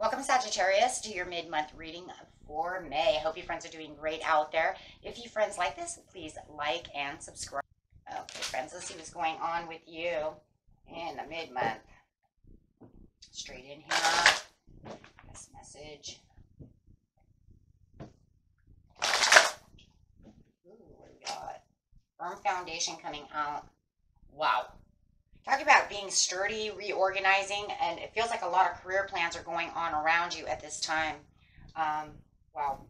Welcome, Sagittarius, to your mid-month reading for May. I hope you friends are doing great out there. If you friends like this, please like and subscribe. Okay, friends, let's see what's going on with you in the mid-month. Straight in here. This message. Ooh, what do we got? Firm foundation coming out. Wow. Talking about being sturdy, reorganizing, and it feels like a lot of career plans are going on around you at this time. Wow.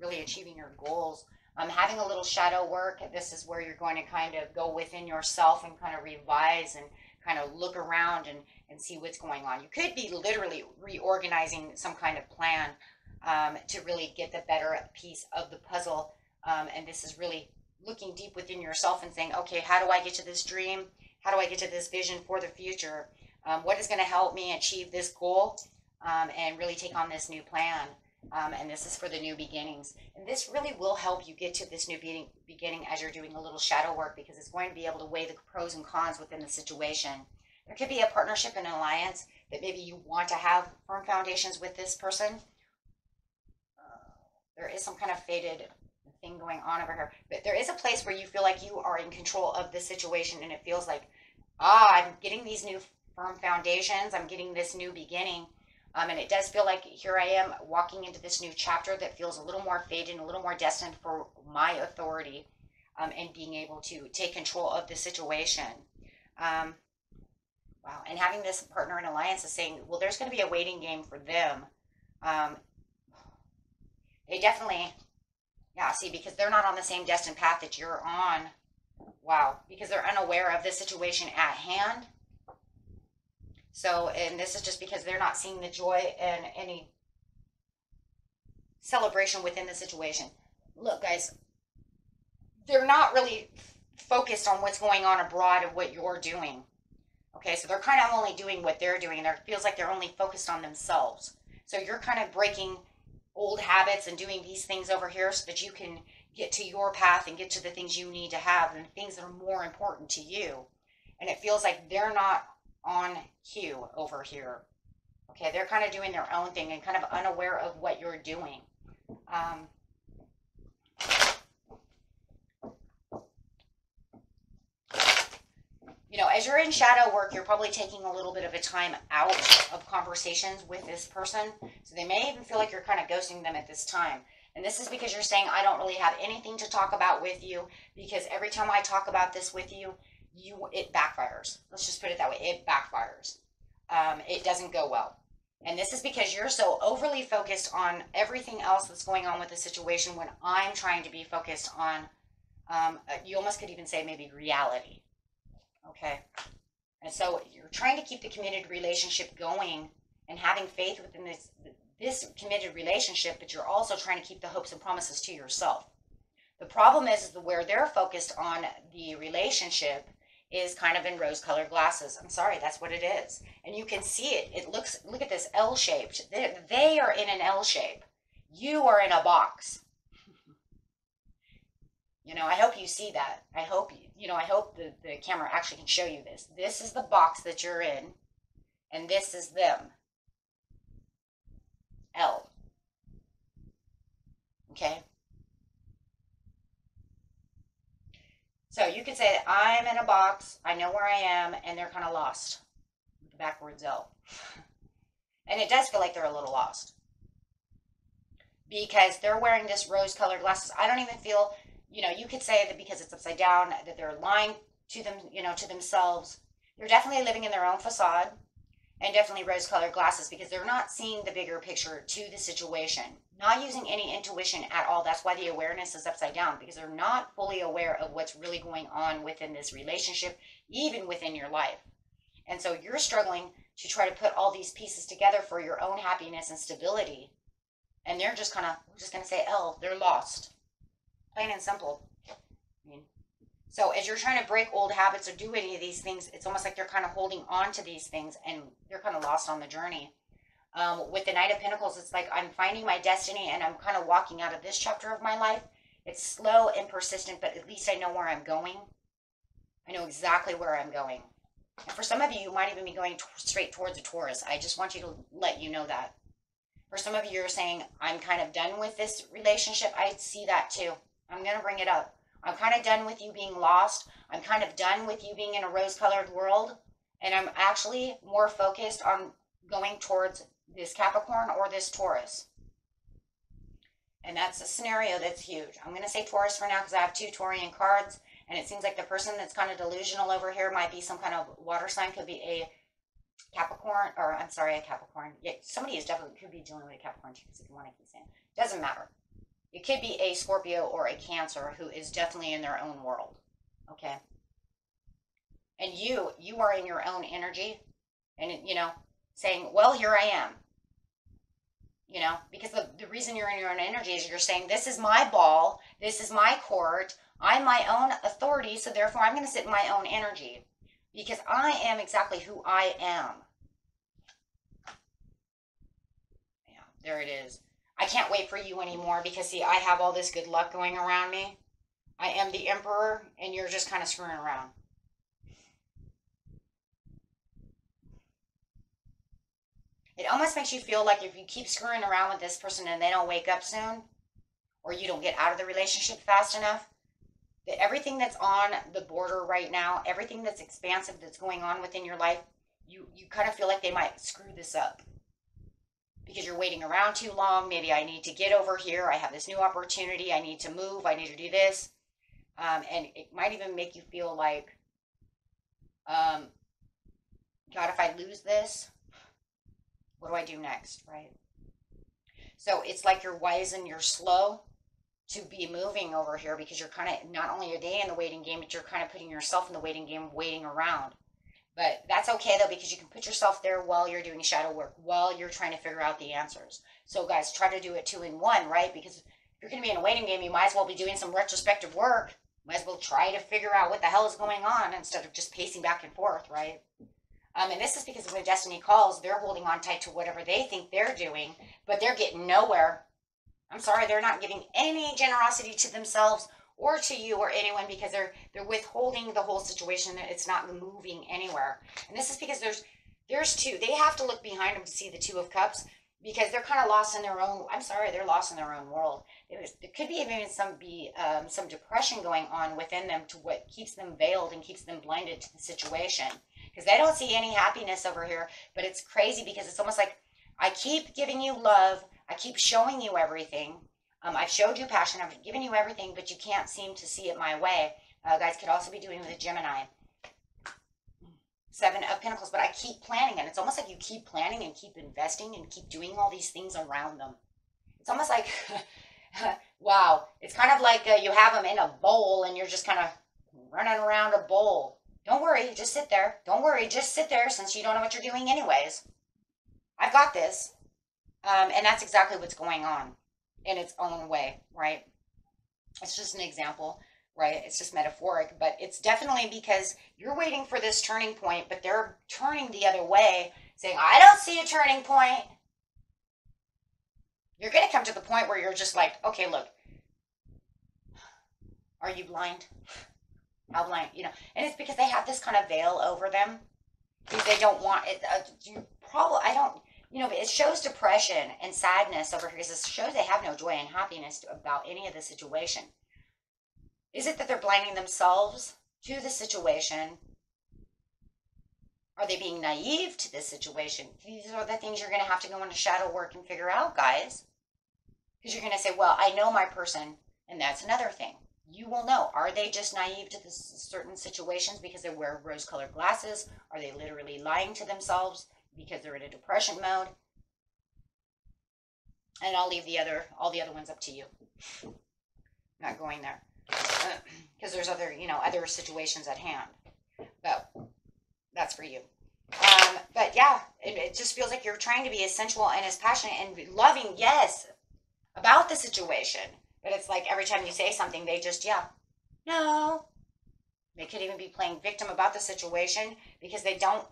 Really achieving your goals. Having a little shadow work. This is where you're going to kind of go within yourself and kind of revise and kind of look around and see what's going on. You could be literally reorganizing some kind of plan to really get the better piece of the puzzle. And this is really looking deep within yourself and saying, okay, how do I get to this dream? How do I get to this vision for the future? What is going to help me achieve this goal and really take on this new plan? And this is for the new beginnings. And this really will help you get to this new beginning as you're doing a little shadow work, because it's going to be able to weigh the pros and cons within the situation. There could be a partnership and alliance that maybe you want to have firm foundations with this person. There is some kind of faded thing going on over here, but there is a place where you feel like you are in control of the situation, and it feels like, I'm getting these new firm foundations, I'm getting this new beginning, and it does feel like here I am walking into this new chapter that feels a little more faded, a little more destined for my authority, and being able to take control of the situation. Wow, and having this partner in alliance is saying, well, there's going to be a waiting game for them. They definitely, yeah, see, because they're not on the same destined path that you're on. Wow, because they're unaware of the situation at hand. So, and this is just because they're not seeing the joy and any celebration within the situation. Look, guys, they're not really focused on what's going on abroad and what you're doing. Okay, so they're kind of only doing what they're doing, and it feels like they're only focused on themselves. So you're kind of breaking old habits and doing these things over here so that you can get to your path and get to the things you need to have and things that are more important to you. And it feels like they're not on cue over here. Okay, they're kind of doing their own thing and kind of unaware of what you're doing. You know, as you're in shadow work, you're probably taking a little bit of a time out of conversations with this person. So they may even feel like you're kind of ghosting them at this time. And this is because you're saying, I don't really have anything to talk about with you, because every time I talk about this with you, it backfires. Let's just put it that way. It backfires. It doesn't go well. And this is because you're so overly focused on everything else that's going on with the situation, when I'm trying to be focused on, you almost could even say maybe reality. Okay, and so you're trying to keep the committed relationship going and having faith within this committed relationship, but you're also trying to keep the hopes and promises to yourself. The problem is where they're focused on the relationship is kind of in rose-colored glasses. I'm sorry, that's what it is. And you can see it. It looks, look at this L-shaped. They are in an L shape. You are in a box. You know, I hope you see that. I hope, I hope the camera actually can show you this. This is the box that you're in, and this is them. L. Okay? So you could say, I'm in a box, I know where I am, and they're kind of lost. The backwards L. And it does feel like they're a little lost, because they're wearing this rose-colored glasses. I don't even feel... you could say that because it's upside down, that they're lying to them, to themselves. They're definitely living in their own facade, and definitely rose-colored glasses, because they're not seeing the bigger picture to the situation, not using any intuition at all. That's why the awareness is upside down, because they're not fully aware of what's really going on within this relationship, even within your life. And so you're struggling to try to put all these pieces together for your own happiness and stability, and they're just kind of, we're just going to say L, they're lost. Plain and simple. So as you're trying to break old habits or do any of these things, it's almost like they're kind of holding on to these things, and they're kind of lost on the journey. With the Knight of Pentacles, it's like I'm finding my destiny, and I'm kind of walking out of this chapter of my life. It's slow and persistent, but at least I know where I'm going. I know exactly where I'm going. And for some of you, you might even be going straight towards a Taurus. I just want you to let you know that. For some of you, you're saying, I'm kind of done with this relationship. I see that too. I'm going to bring it up. I'm kind of done with you being lost. I'm kind of done with you being in a rose-colored world. And I'm actually more focused on going towards this Capricorn or this Taurus. And that's a scenario that's huge. I'm going to say Taurus for now because I have 2 Taurian cards. And it seems like the person that's kind of delusional over here might be some kind of water sign. Could be a Capricorn, or I'm sorry, a Capricorn. Yeah, somebody is definitely could be dealing with a Capricorn too, because if you want to keep saying, doesn't matter. It could be a Scorpio or a Cancer who is definitely in their own world. Okay. And you are in your own energy, and saying, well, here I am. Because the reason you're in your own energy is you're saying, this is my ball, this is my court, I'm my own authority, so therefore I'm going to sit in my own energy. Because I am exactly who I am. Yeah, there it is. I can't wait for you anymore because, see, I have all this good luck going around me. I am the emperor, and you're just kind of screwing around. It almost makes you feel like if you keep screwing around with this person and they don't wake up soon, or you don't get out of the relationship fast enough, that everything that's on the border right now, everything that's expansive that's going on within your life, you kind of feel like they might screw this up. Because you're waiting around too long. Maybe I need to get over here. I have this new opportunity. I need to move. I need to do this. And it might even make you feel like, God, if I lose this, what do I do next, right? So it's like you're wise and you're slow to be moving over here because you're kind of, not only are they in the waiting game, but you're kind of putting yourself in the waiting game, waiting around. But that's okay, though, because you can put yourself there while you're doing shadow work, while you're trying to figure out the answers. So, guys, try to do it 2 in 1, right? Because if you're going to be in a waiting game, you might as well be doing some retrospective work. Might as well try to figure out what the hell is going on instead of just pacing back and forth, right? And this is because when destiny calls, they're holding on tight to whatever they think they're doing, but they're getting nowhere. I'm sorry, they're not giving any generosity to themselves or to you or anyone because they're withholding the whole situation. It's not moving anywhere. And this is because there's 2. They have to look behind them to see the 2 of Cups because they're kind of lost in their own. I'm sorry, they're lost in their own world. There could be even some depression going on within them to what keeps them veiled and keeps them blinded to the situation because they don't see any happiness over here. But it's crazy because it's almost like I keep giving you love. I keep showing you everything. I've showed you passion. I've given you everything, but you can't seem to see it my way. Guys could also be doing with a Gemini. 7 of Pentacles, but I keep planning, and it's almost like you keep planning and keep investing and keep doing all these things around them. It's almost like, wow, it's kind of like you have them in a bowl, and you're just kind of running around a bowl. Don't worry, just sit there. Don't worry, just sit there since you don't know what you're doing anyways. I've got this. And that's exactly what's going on in its own way, right? It's just an example, right? It's just metaphoric, but it's definitely because you're waiting for this turning point, but they're turning the other way, saying, I don't see a turning point. You're going to come to the point where you're just like, okay, look, are you blind? How blind, and it's because they have this kind of veil over them because they don't want it. But it shows depression and sadness over here because it shows they have no joy and happiness about any of the situation. Is it that they're blinding themselves to the situation? Are they being naive to this situation? These are the things you're going to have to go into shadow work and figure out, guys. Because you're going to say, well, I know my person, and that's another thing. You will know. Are they just naive to certain situations because they wear rose-colored glasses? Are they literally lying to themselves because they're in a depression mode? And I'll leave all the other ones up to you. Not going there. Because there's other situations at hand. But that's for you. But yeah, it just feels like you're trying to be as sensual and as passionate and loving, yes, about the situation. But it's like every time you say something, they just, no. They could even be playing victim about the situation because they don't.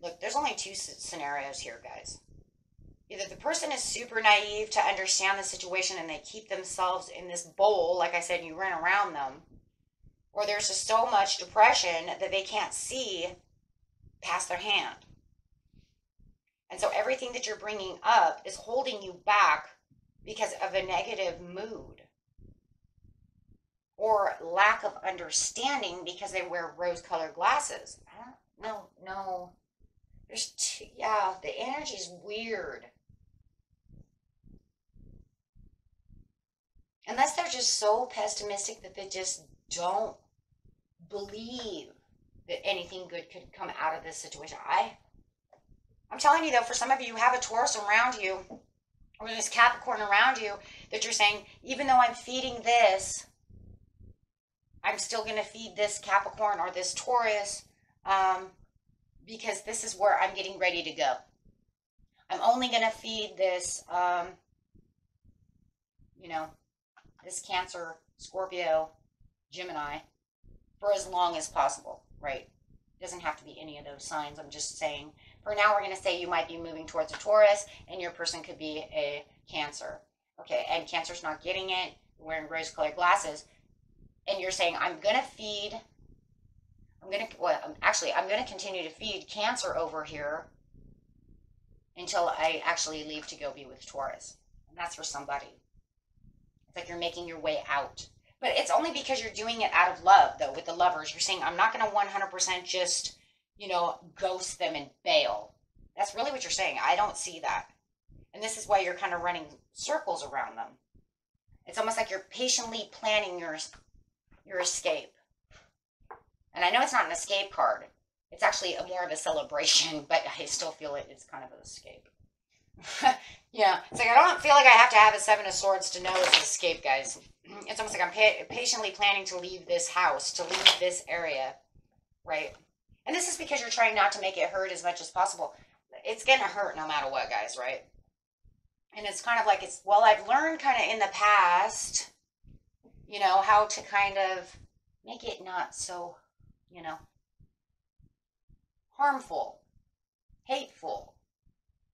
Look, there's only 2 scenarios here, guys. Either the person is super naive to understand the situation and they keep themselves in this bowl, like I said, you run around them. or there's just so much depression that they can't see past their hand. And so everything that you're bringing up is holding you back because of a negative mood or lack of understanding because they wear rose-colored glasses. No. Yeah, the energy's weird. Unless they're just so pessimistic that they just don't believe that anything good could come out of this situation. I'm telling you though, for some of you, you have a Taurus around you, or this Capricorn around you, that you're saying, even though I'm feeding this, I'm still going to feed this Capricorn or this Taurus, because this is where I'm getting ready to go. I'm only going to feed this, this Cancer, Scorpio, Gemini, for as long as possible, right? It doesn't have to be any of those signs. I'm just saying, for now, we're going to say you might be moving towards a Taurus, and your person could be a Cancer. Okay, and Cancer's not getting it, wearing rose-colored glasses, and you're saying, I'm going to continue to feed Cancer over here until I actually leave to go be with Taurus. And that's for somebody. It's like you're making your way out. But it's only because you're doing it out of love, though, with the Lovers. You're saying, I'm not going to 100% just, ghost them and bail. That's really what you're saying. I don't see that. And this is why you're kind of running circles around them. It's almost like you're patiently planning your escape. And I know it's not an escape card. It's actually more of a celebration, but I still feel it's kind of an escape. Yeah, it's like I don't feel like I have to have a Seven of Swords to know it's an escape, guys. It's almost like I'm patiently planning to leave this house, to leave this area, right? And this is because you're trying not to make it hurt as much as possible. It's going to hurt no matter what, guys, right? And it's kind of like, I've learned kind of in the past, how to kind of make it not so, harmful, hateful,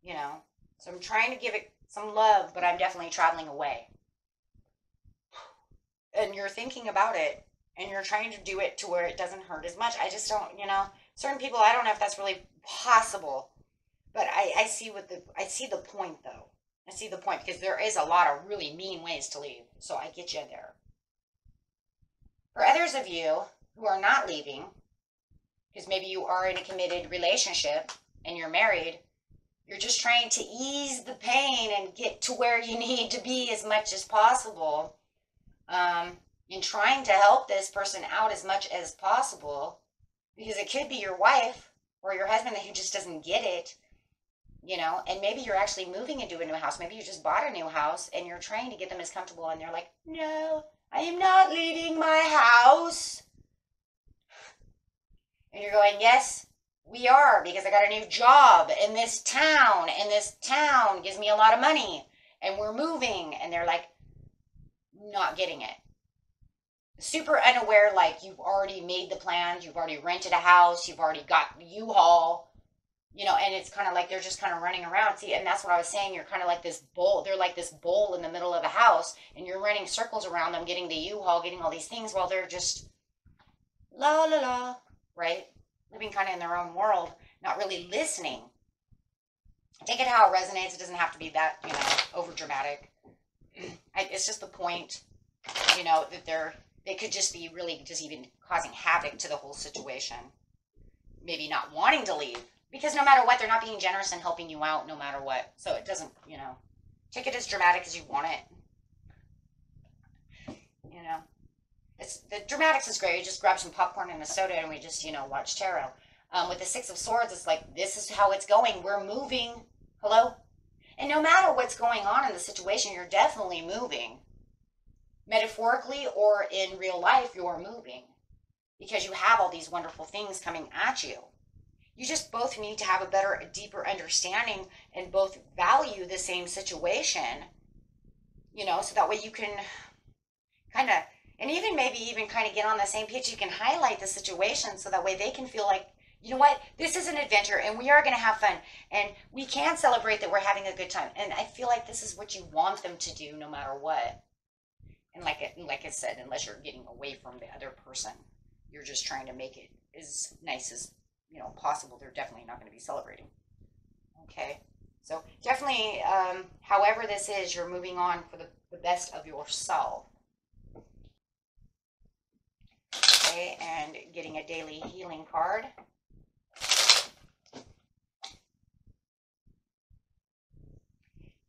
So I'm trying to give it some love, but I'm definitely traveling away. And you're thinking about it, and you're trying to do it to where it doesn't hurt as much. I just don't, certain people, I don't know if that's really possible, but I see the point, though. I see the point, because there is a lot of really mean ways to leave, so I get you there. For others of you who are not leaving, because maybe you are in a committed relationship and you're married, you're just trying to ease the pain and get to where you need to be as much as possible. In trying to help this person out as much as possible, because it could be your wife or your husband who just doesn't get it, and maybe you're actually moving into a new house. Maybe you just bought a new house and you're trying to get them as comfortable, and they're like, no, I am not leaving my house. And you're going, yes, we are, because I got a new job in this town, and this town gives me a lot of money, and we're moving. And they're like, not getting it. Super unaware, like you've already made the plans, you've already rented a house, you've already got the U-Haul, and it's kind of like they're just kind of running around. See, and that's what I was saying. You're kind of like this bowl. They're like this bowl in the middle of a house, and you're running circles around them, getting the U-Haul, getting all these things, while they're just la la la, right? Living kind of in their own world, not really listening. Take it how it resonates. It doesn't have to be that, over dramatic. It's just the point, that they could just be really just even causing havoc to the whole situation. Maybe not wanting to leave, because no matter what, they're not being generous and helping you out no matter what. So it doesn't, take it as dramatic as you want it. The dramatics is great. You just grab some popcorn and a soda and we just, watch tarot. With the Six of Swords, it's like, this is how it's going. We're moving. Hello? And no matter what's going on in the situation, you're definitely moving. Metaphorically or in real life, you're moving. Because you have all these wonderful things coming at you. You just both need to have a deeper understanding and both value the same situation. So that way you can kind of, and maybe kind of get on the same page. You can highlight the situation so that way they can feel like, you know what, this is an adventure and we are going to have fun and we can celebrate that we're having a good time. And I feel like this is what you want them to do no matter what. And like I said, unless you're getting away from the other person, you're just trying to make it as nice as, you know, possible. They're definitely not going to be celebrating. Okay. So definitely, however this is, you're moving on for the best of yourself. Okay, and getting a daily healing card.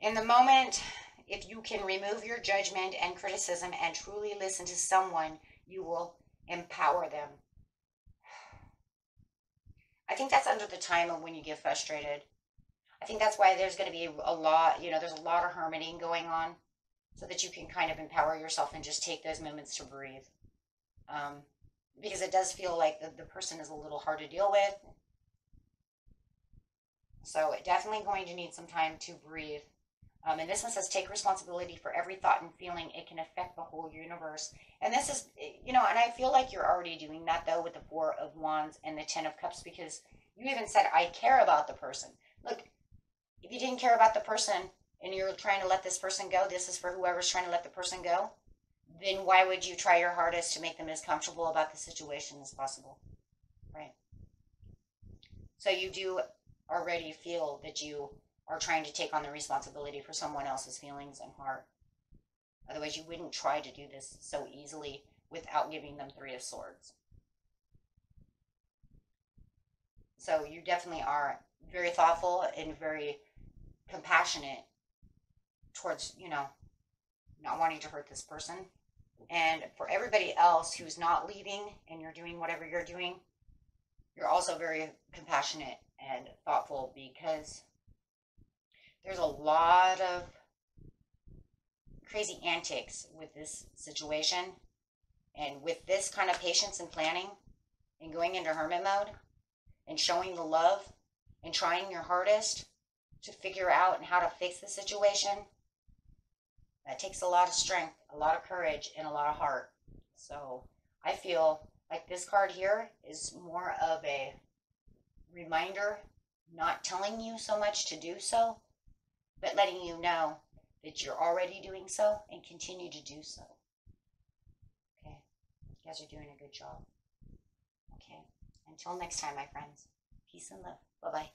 In the moment, if you can remove your judgment and criticism and truly listen to someone, you will empower them. I think that's under the time of when you get frustrated. I think that's why there's going to be a lot, you know, there's a lot of hermiting going on, so that you can kind of empower yourself and just take those moments to breathe. Because it does feel like the person is a little hard to deal with. So it definitely going to need some time to breathe. And this one says, take responsibility for every thought and feeling. It can affect the whole universe. And this is, you know, and I feel like you're already doing that, though, with the 4 of Wands and the 10 of Cups, because you even said, I care about the person. Look, if you didn't care about the person and you're trying to let this person go, this is for whoever's trying to let the person go, then why would you try your hardest to make them as comfortable about the situation as possible, right? So you do already feel that you are trying to take on the responsibility for someone else's feelings and heart. Otherwise, you wouldn't try to do this so easily without giving them 3 of Swords. So you definitely are very thoughtful and very compassionate towards, you know, not wanting to hurt this person. And for everybody else who's not leaving and you're doing whatever you're doing, you're also very compassionate and thoughtful, because there's a lot of crazy antics with this situation. And with this kind of patience and planning and going into hermit mode and showing the love and trying your hardest to figure out how to fix the situation, that takes a lot of strength, a lot of courage, and a lot of heart. So I feel like this card here is more of a reminder, not telling you so much to do so, but letting you know that you're already doing so and continue to do so. Okay, you guys are doing a good job. Okay, until next time, my friends, peace and love. Bye-bye.